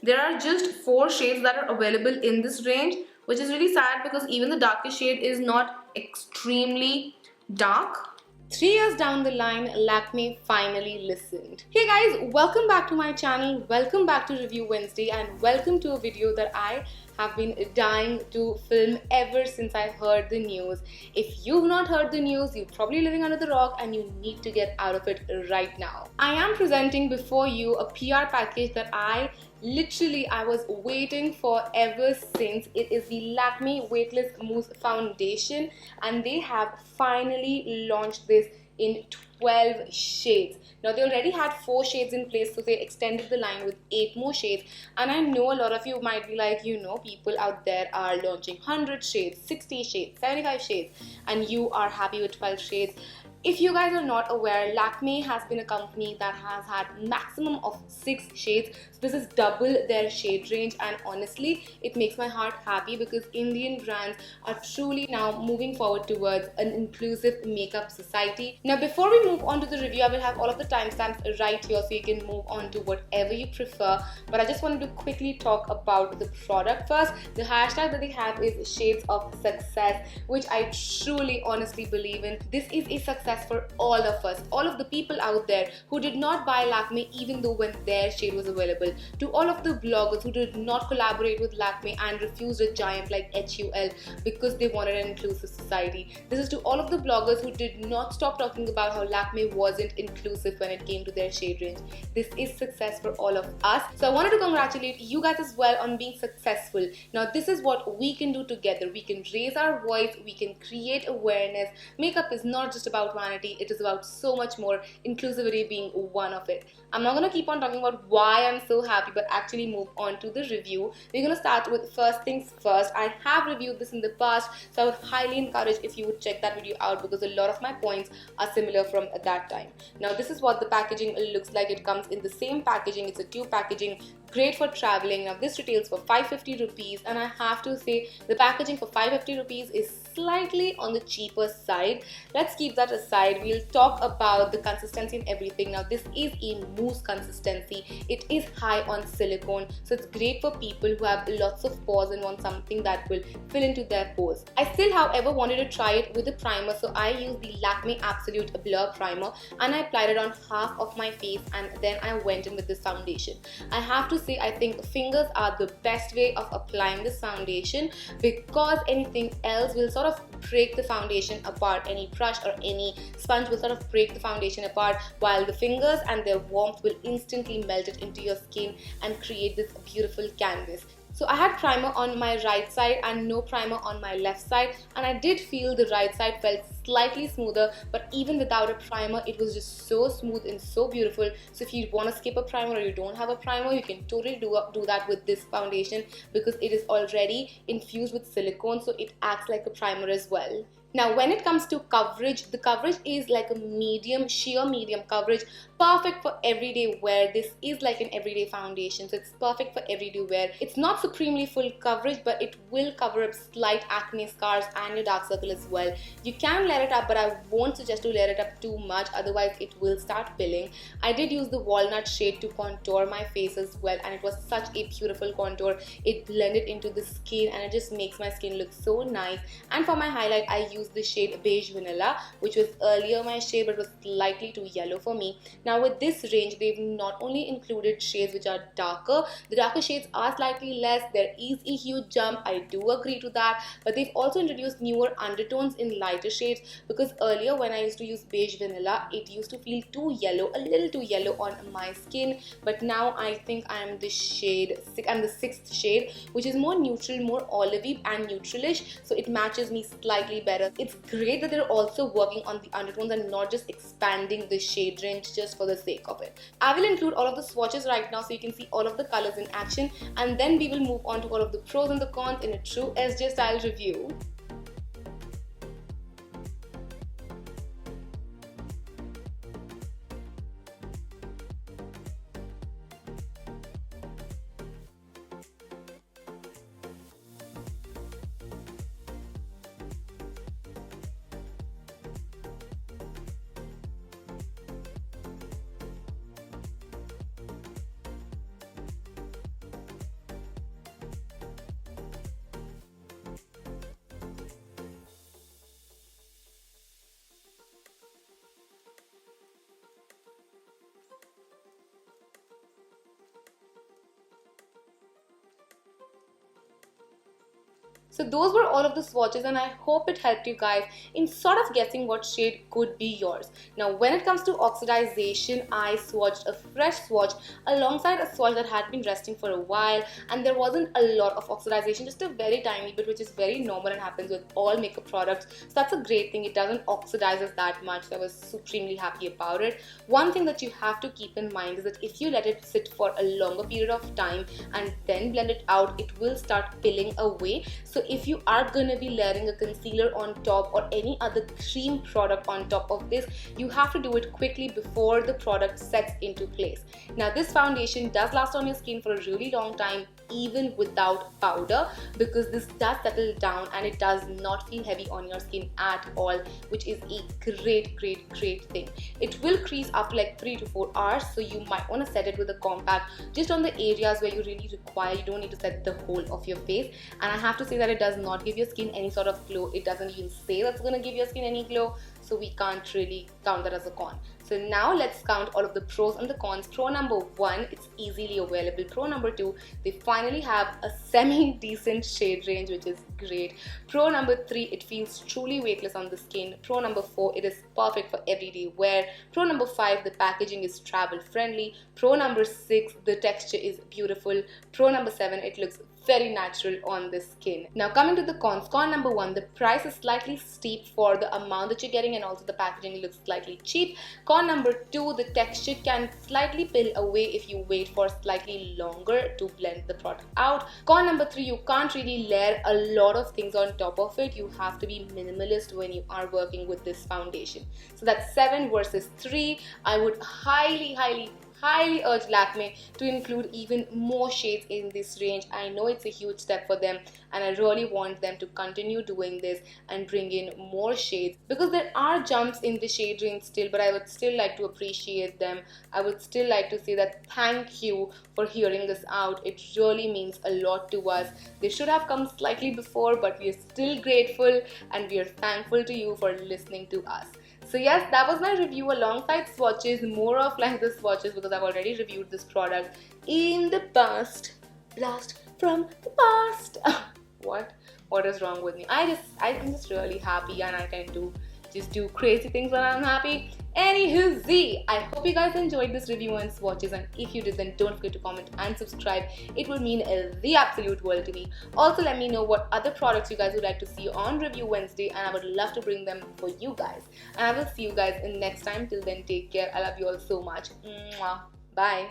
There are just 4 shades that are available in this range, which is really sad because even the darkest shade is not extremely dark. 3 years down the line, Lakme finally listened. Hey guys, welcome back to my channel, welcome back to Review Wednesday, and welcome to a video that I have been dying to film ever since I heard the news. If you've not heard the news, you're probably living under the rock and you need to get out of it right now. I am presenting before you a PR package that I was waiting for ever since. It is the Lakme Weightless Mousse Foundation, and they have finally launched this in 12 shades. Now they already had 4 shades in place, so they extended the line with 8 more shades. And I know a lot of you might be like, people out there are launching 100 shades, 60 shades, 75 shades, and you are happy with 12 shades. If you guys are not aware, Lakme has been a company that has had maximum of 6 shades. So this is double their shade range, and honestly, it makes my heart happy because Indian brands are truly now moving forward towards an inclusive makeup society. Now, before we move on to the review, I will have all of the timestamps right here so you can move on to whatever you prefer. But I just wanted to quickly talk about the product first. The hashtag that they have is Shades of Success, which I truly, honestly believe in. This is a success for all of us, all of the people out there who did not buy Lakme even though when their shade was available, to all of the bloggers who did not collaborate with Lakme and refused a giant like HUL because they wanted an inclusive society. This is to all of the bloggers who did not stop talking about how Lakme wasn't inclusive when it came to their shade range. This is success for all of us. So I wanted to congratulate you guys as well on being successful. Now this is what we can do together. We can raise our voice, we can create awareness. Makeup is not just about vanity, it is about so much more, inclusivity being one of it. I'm not going to keep on talking about why I'm so happy, but actually move on to the review. We're going to start with first things first. I have reviewed this in the past, so I would highly encourage if you would check that video out because a lot of my points are similar from that time. Now this is what the packaging looks like. It comes in the same packaging. It's a tube packaging, great for traveling. Now this retails for 550 rupees, and I have to say the packaging for 550 rupees is slightly on the cheaper side. Let's keep that aside. We'll talk about the consistency and everything. Now this is a mousse consistency. It is high on silicone, so it's great for people who have lots of pores and want something that will fill into their pores. I still, however, wanted to try it with a primer, so I used the Lakme Absolute Blur Primer and I applied it on half of my face, and then I went in with this foundation. I have to say, I think fingers are the best way of applying this foundation because anything else will sort of break the foundation apart. Any brush or any sponge will sort of break the foundation apart, while the fingers and their warmth will instantly melt it into your skin and create this beautiful canvas. So I had primer on my right side and no primer on my left side, and I did feel the right side felt slightly smoother, but even without a primer it was just so smooth and so beautiful. So if you want to skip a primer or you don't have a primer, you can totally do that with this foundation because it is already infused with silicone, so it acts like a primer as well. Now when it comes to coverage, the coverage is like a medium, sheer medium coverage, perfect for everyday wear. This is like an everyday foundation, so it's perfect for everyday wear. It's not supremely full coverage, but it will cover up slight acne scars and your dark circle as well. You can layer it up, but I won't suggest to layer it up too much, otherwise it will start pilling. I did use the walnut shade to contour my face as well, and it was such a beautiful contour. It blended into the skin and it just makes my skin look so nice. And for my highlight, I used the shade Beige Vanilla, which was earlier my shade but was slightly too yellow for me. Now with this range, they've not only included shades which are darker, the darker shades are slightly less, there is a huge jump, I do agree to that, but they've also introduced newer undertones in lighter shades because earlier when I used to use Beige Vanilla, it used to feel too yellow, a little too yellow on my skin, but now I think I'm the 6th shade, which is more neutral, more olivey and neutralish, so it matches me slightly better. It's great that they're also working on the undertones and not just expanding the shade range just for the sake of it. I will include all of the swatches right now so you can see all of the colors in action, and then we will move on to all of the pros and the cons in a true SJ style review. So those were all of the swatches, and I hope it helped you guys in sort of guessing what shade could be yours. Now when it comes to oxidization, I swatched a fresh swatch alongside a swatch that had been resting for a while, and there wasn't a lot of oxidization, just a very tiny bit, which is very normal and happens with all makeup products. So that's a great thing. It doesn't oxidize us that much, so I was supremely happy about it. One thing that you have to keep in mind is that if you let it sit for a longer period of time and then blend it out, it will start peeling away. So if you are gonna be layering a concealer on top or any other cream product on top of this, you have to do it quickly before the product sets into place. Now this foundation does last on your skin for a really long time, even without powder, because this does settle down and it does not feel heavy on your skin at all, which is a great thing. It will crease after like 3 to 4 hours, so you might want to set it with a compact just on the areas where you really require. You don't need to set the whole of your face. And I have to say that it does not give your skin any sort of glow. It doesn't even say that's going to give your skin any glow, so we can't really count that as a con. So now let's count all of the pros and the cons. Pro number 1, it's easily available. Pro number 2, they finally have a semi-decent shade range, which is great. Pro number 3, it feels truly weightless on the skin. Pro number 4, it is perfect for everyday wear. Pro number 5, the packaging is travel friendly. Pro number 6, the texture is beautiful. Pro number 7, it looks very natural on the skin. Now coming to the cons. Con number 1, the price is slightly steep for the amount that you're getting, and also the packaging looks slightly cheap. Con number 2, the texture can slightly peel away if you wait for slightly longer to blend the product out. Con number 3, you can't really layer a lot of things on top of it. You have to be minimalist when you are working with this foundation. So that's 7 versus 3. I would highly urge Lakme to include even more shades in this range. I know it's a huge step for them, and I really want them to continue doing this and bring in more shades, because there are jumps in the shade range still, but I would still like to appreciate them. I would still like to say that thank you for hearing this out. It really means a lot to us. They should have come slightly before, but we are still grateful and we are thankful to you for listening to us. So yes, that was my review alongside swatches, more of like the swatches because I've already reviewed this product in the past. Blast from the past. What is wrong with me? I'm just really happy, and I tend to just do crazy things when I'm happy. Anywho, I hope you guys enjoyed this review and swatches, and if you did, then don't forget to comment and subscribe. It would mean the absolute world to me. Also, let me know what other products you guys would like to see on Review Wednesday, and I would love to bring them for you guys. And I will see you guys in next time. Till then, take care. I love you all so much. Mwah. Bye.